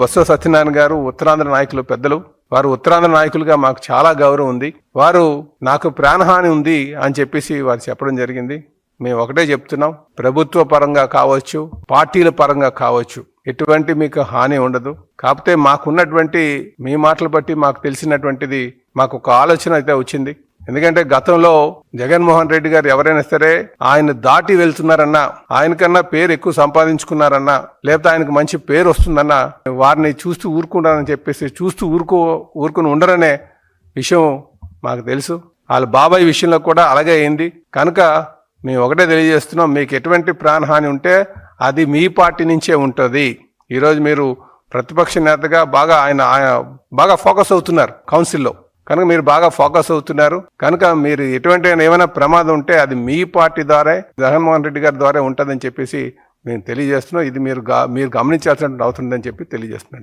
బొత్స సత్యనారాయణ గారు ఉత్తరాంధ్ర నాయకులు పెద్దలు. వారు ఉత్తరాంధ్ర నాయకులుగా మాకు చాలా గౌరవం ఉంది. వారు నాకు ప్రాణహాని ఉంది అని చెప్పేసి వారు చెప్పడం జరిగింది. మేము ఒకటే చెప్తున్నాం, ప్రభుత్వ పరంగా కావచ్చు, పార్టీల పరంగా కావచ్చు, ఎటువంటి మీకు హాని ఉండదు. కాకపోతే మాకున్నటువంటి మీ మాటలు బట్టి మాకు తెలిసినటువంటిది మాకు ఒక ఆలోచన అయితే వచ్చింది. ఎందుకంటే గతంలో జగన్మోహన్ రెడ్డి గారు ఎవరైనా సరే ఆయన దాటి వెళ్తున్నారన్నా, ఆయనకన్నా పేరు ఎక్కువ సంపాదించుకున్నారన్నా, లేకపోతే ఆయనకు మంచి పేరు వస్తుందన్నా వారిని చూస్తూ ఊరుకుంటారని చెప్పేసి చూస్తూ ఊరుకుని ఉండరనే విషయం మాకు తెలుసు. వాళ్ళ బాబాయ్ విషయంలో కూడా అలాగే అయింది. కనుక మేము ఒకటే తెలియజేస్తున్నాం, మీకు ఎటువంటి ప్రాణహాని ఉంటే అది మీ పార్టీ నుంచే ఉంటుంది. ఈరోజు మీరు ప్రతిపక్ష నేతగా ఆయన బాగా ఫోకస్ అవుతున్నారు కౌన్సిల్లో. కనుక మీరు బాగా ఫోకస్ అవుతున్నారు. కనుక మీరు ఎటువంటి ఏమైనా ప్రమాదం ఉంటే అది మీ పార్టీ ద్వారా, జగన్మోహన్ రెడ్డి గారి ద్వారా ఉంటుందని చెప్పేసి మేము తెలియజేస్తున్నాం. ఇది మీరు గమనించాల్సిన అవసరం ఉందని చెప్పి తెలియజేస్తున్నాం.